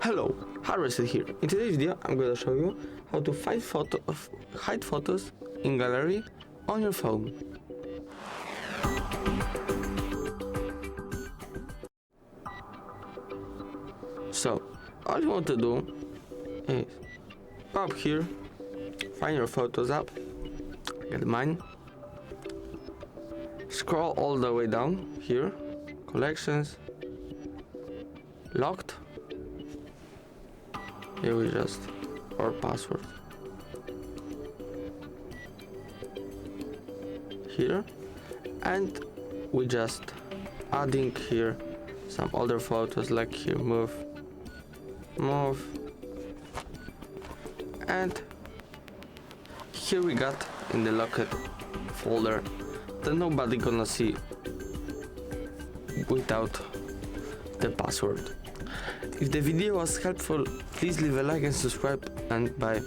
Hello, Harvested here. In today's video, I'm going to show you how to hide photos in gallery on your phone. So, all you want to do is go up here, find your photos app, get mine, scroll all the way down here, collections, locked. Here we just our password here, and we just adding here some other photos, like here move, and here we got in the locked folder that nobody gonna see without the password. If the video was helpful, please leave a like and subscribe, and bye.